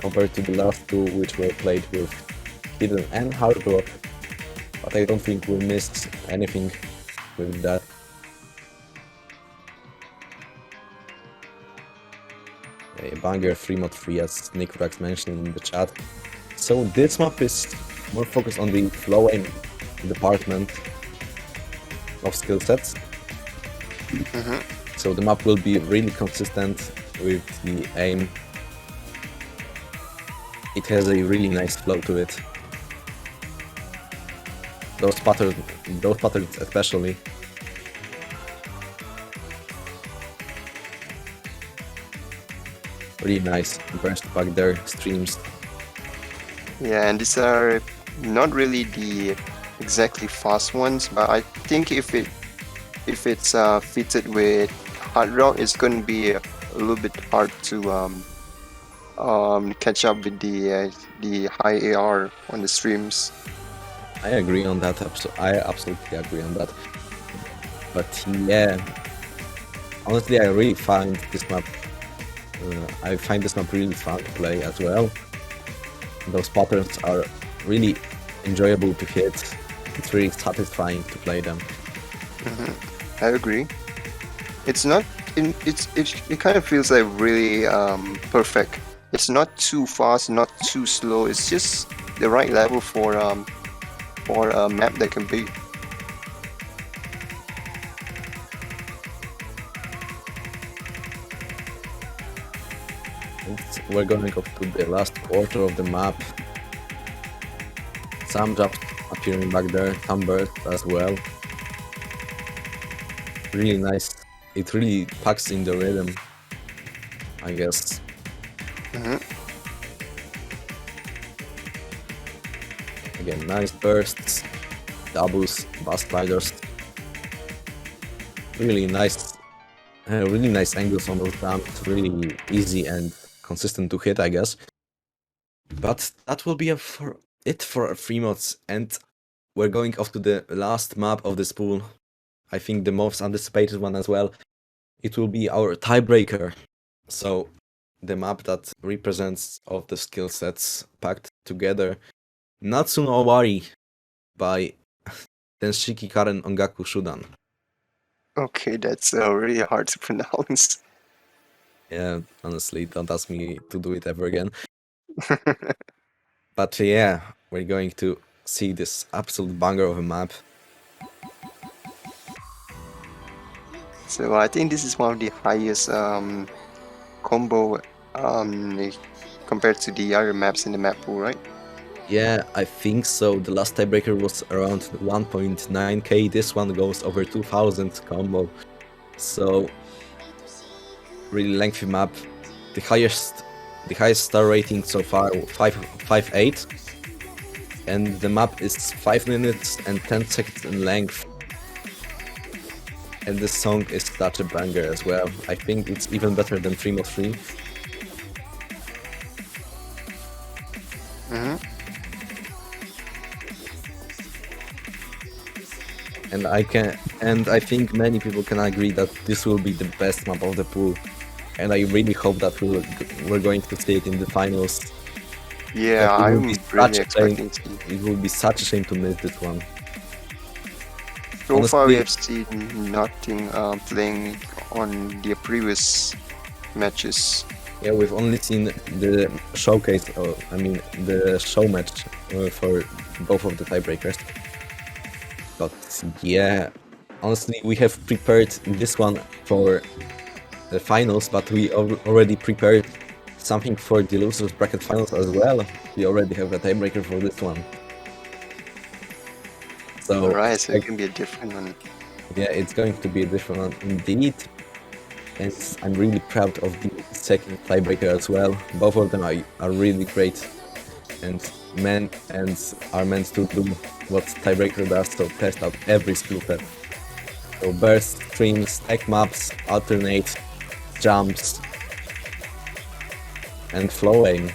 compared to the last two, which were played with Hidden and Hard Rock. But I don't think we missed anything with that. A banger 3mod 3, as Nikurax mentioned in the chat. So this map is more focused on the flow aim department of skill sets. So the map will be really consistent with the aim. It has a really nice flow to it. Those patterns especially. Really nice burst back there streams. Yeah, and these are not really the exactly fast ones, but I think if it's fitted with hard rock, it's going to be a little bit hard to catch up with the high AR on the streams. I agree on that. I absolutely agree on that. But yeah, honestly, I really find this map. I find this map really fun to play as well. Those patterns are really enjoyable to hit. It's really satisfying to play them. I agree. It's not. It kind of feels like really perfect It's not too fast, not too slow. It's just the right level for a map that can be. And we're going up to the last quarter of the map. Some jumps appearing back there, some bursts as well. Really nice. It really packs in the rhythm, I guess. Again, nice bursts, doubles, bus sliders. Really nice angles on those jumps. Really easy and consistent to hit, I guess. But that will be it for free mods, and we're going off to the last map of this pool. I think the most anticipated one as well. It will be our tiebreaker. So the map that represents all the skill sets packed together. Natsu no Owari by Tenshiki Karen Ongaku Shudan. Okay, that's really hard to pronounce. Yeah, honestly, don't ask me to do it ever again. But yeah, we're going to see this absolute banger of a map. So I think this is one of the highest combo compared to the other maps in the map pool, right? Yeah, I think so. The last tiebreaker was around 1.9k. This one goes over 2000 combo. So really lengthy map. The highest star rating so far 5.8, and the map is 5 minutes and 10 seconds in length. And this song is such a banger as well. I think it's even better than 3 mod 3. And I think many people can agree that this will be the best map of the pool. And I really hope that we're going to see it in the finals. Yeah, I'm really expecting to. It will be such a shame to miss this one. So far, we have seen nothing playing on the previous matches. Yeah, we've only seen the showcase, the show match for both of the tiebreakers. But yeah, honestly, we have prepared this one for the finals, but we already prepared something for the losers bracket finals as well. We already have a tiebreaker for this one. So alright, so it can be a different one. Yeah, it's going to be a different one indeed. And I'm really proud of the second tiebreaker as well. Both of them are really great and are meant to do what tiebreaker does, so test out every skill set. So burst, streams, stack maps, alternate, jumps, and flowing.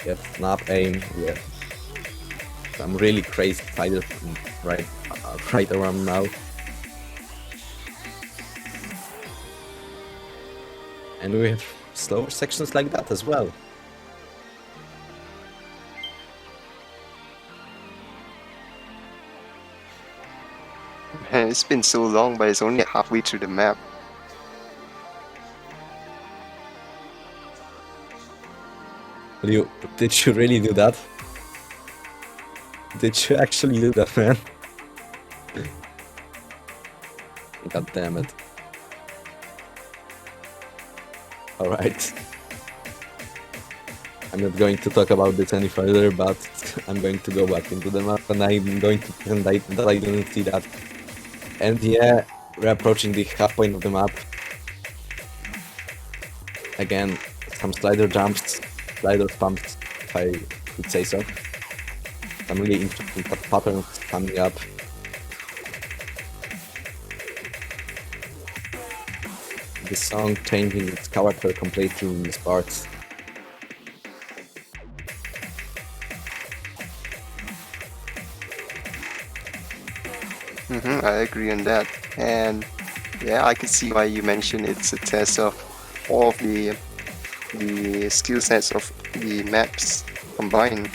Yeah, snap aim, yeah. I'm really crazy excited right around now. And we have slower sections like that as well. Man, it's been so long, but it's only halfway through the map. Did you really do that? Did you actually do that, man? God damn it. Alright. I'm not going to talk about this any further, but I'm going to go back into the map and I'm going to pretend that I didn't see that. And yeah, we're approaching the half point of the map. Again, some slider jumps, slider pumps, if I could say so. Some really interesting patterns coming up. The song changing its character completely in this part. I agree on that. And yeah, I can see why you mentioned it's a test of all of the skill sets of the maps combined.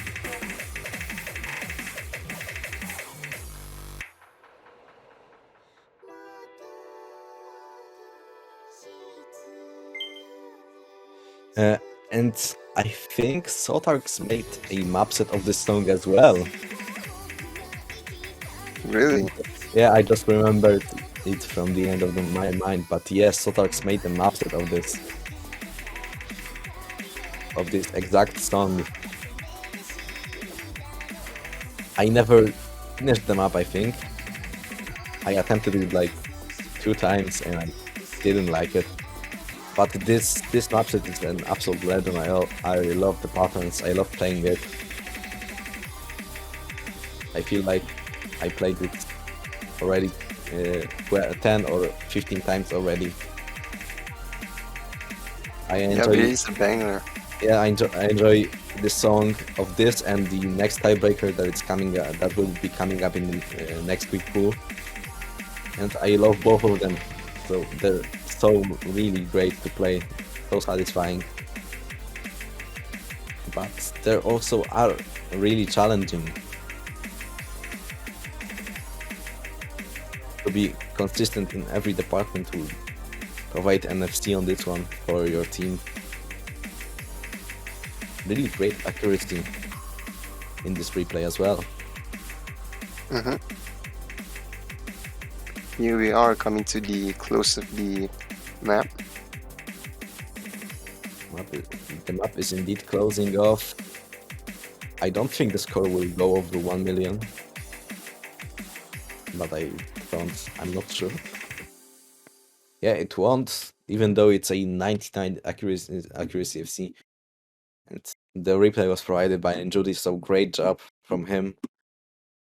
And I think Sotarks made a map set of this song as well. Really? Yeah, I just remembered it from the end of my mind, but yes, Sotarks made a map set of this exact song. I never finished the map, I think. I attempted it like 2 times and I didn't like it. But this map set is an absolute legend. I love the patterns. I love playing it. I feel like I played it already 10 or 15 times already. I Yeah, enjoy it is a banger. Yeah, I enjoy the song of this and the next tiebreaker that it's coming that will be coming up in the next week pool. And I love both of them, so they're so really great to play, so satisfying. But they also are really challenging. To be consistent in every department will provide NFC on this one for your team. Really great accuracy in this replay as well. Here we are coming to the close of the map. The map is indeed closing off. I don't think the score will go over 1 million, but I'm not sure. Yeah, it won't, even though it's a 99 accuracy FC. And the replay was provided by Njudi, so great job from him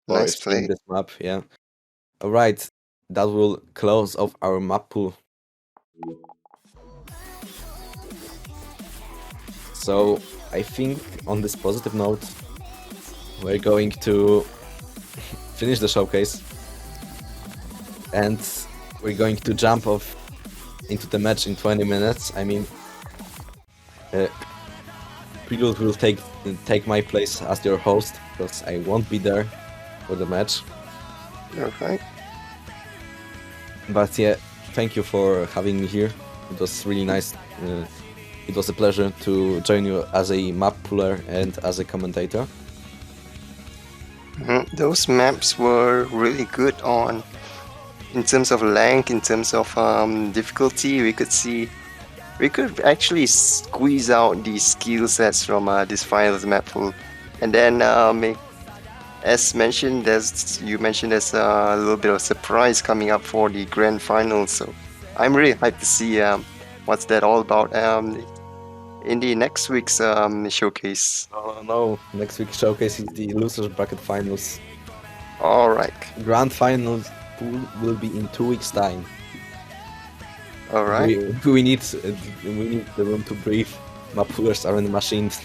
for Nice seeing play. this map. Yeah. All right, that will close off our map pool. So I think on this positive note, we're going to finish the showcase and we're going to jump off into the match in 20 minutes. I mean, Prelude will take my place as your host because I won't be there for the match. Okay. But yeah, thank you for having me here. It was really nice. It was a pleasure to join you as a map puller and as a commentator. Those maps were really good in terms of length, in terms of difficulty. We could actually squeeze out the skill sets from this finals map pool. And then as mentioned, you mentioned there's a little bit of surprise coming up for the grand finals. So I'm really hyped to see what's that all about in the next week's showcase. Oh no, next week's showcase is the losers bracket finals. All right. Grand finals pool will be in 2 weeks' time. All right. We need the room to breathe. Map pullers are in the machines.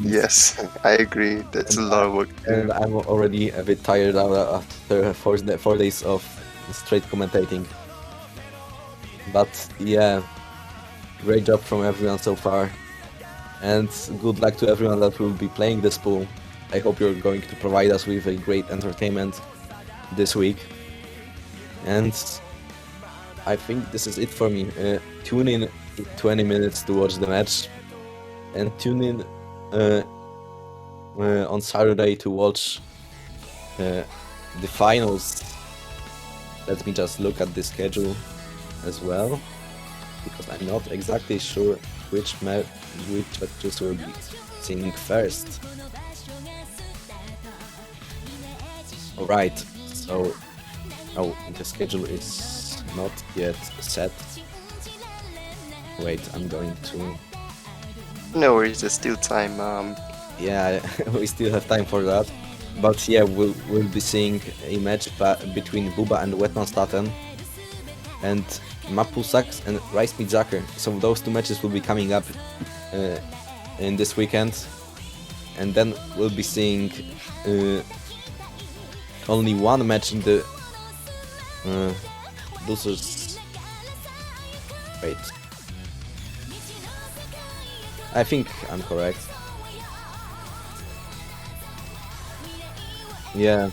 Yes, I agree. That's a lot of work. And I'm already a bit tired after 4 days of straight commentating. But yeah, great job from everyone so far. And good luck to everyone that will be playing this pool. I hope you're going to provide us with a great entertainment this week. And I think this is it for me. Tune in 20 minutes to watch the match. And tune in on Saturday to watch the finals. Let me just look at the schedule as well, because I'm not exactly sure which matches will be seeing first. Alright, so the schedule is not yet set. Wait, I'm going to... No worries, there's still time. Yeah, we still have time for that. But yeah, we'll be seeing a match between Buba and Wetman Staten and Mappool Sachs and Rice Midzaker. So those 2 matches will be coming up in this weekend. And then we'll be seeing only 1 match in the losers. Wait. I think I'm correct. Yeah.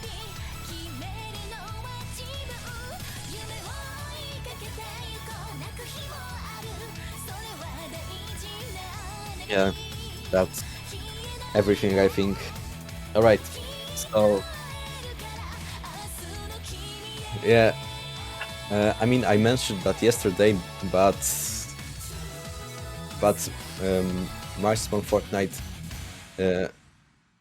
Yeah, that's everything I think. All right, so yeah, I mean I mentioned that yesterday, but Mars on Fortnite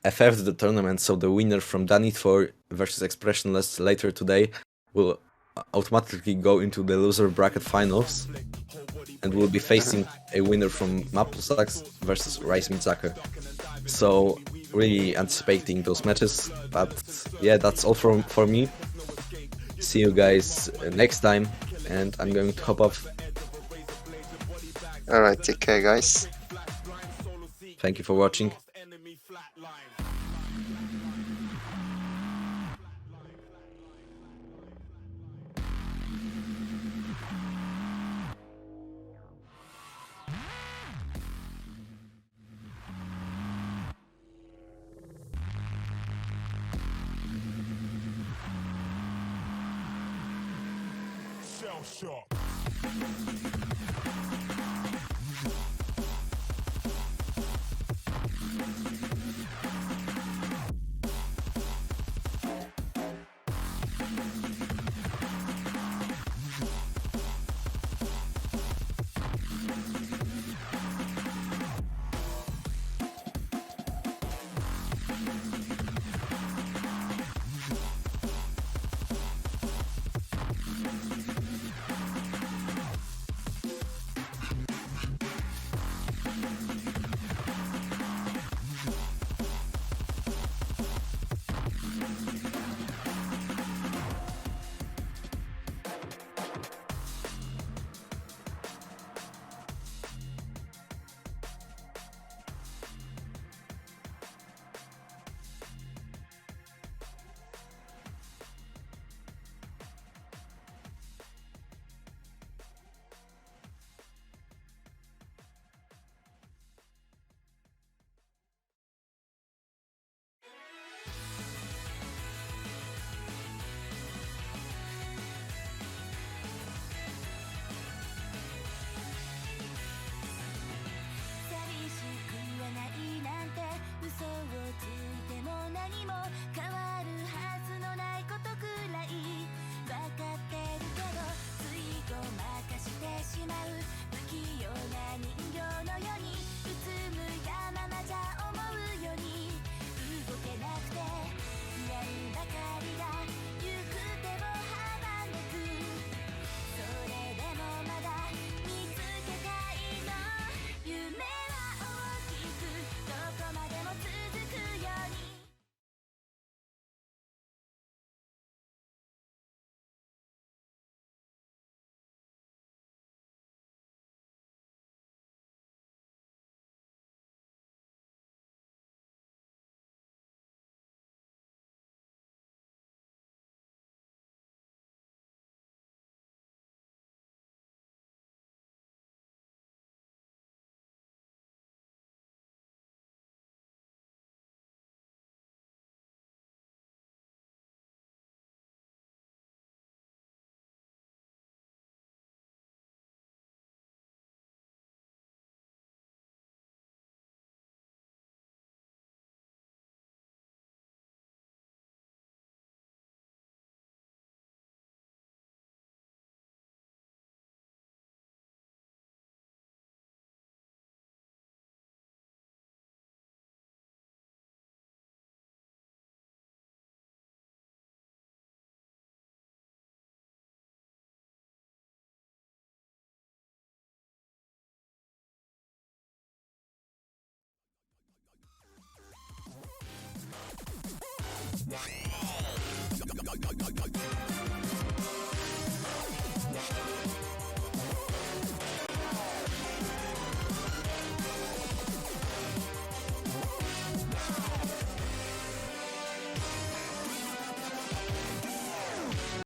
FF'd the tournament, so the winner from Danith4 versus Expressionless later today will automatically go into the loser bracket finals and will be facing a winner from Mappool versus Rice Mitsaka. So really anticipating those matches, but yeah, that's all for me. See you guys next time, and I'm going to hop off. Alright, take care, guys. Thank you for watching. Shell shock.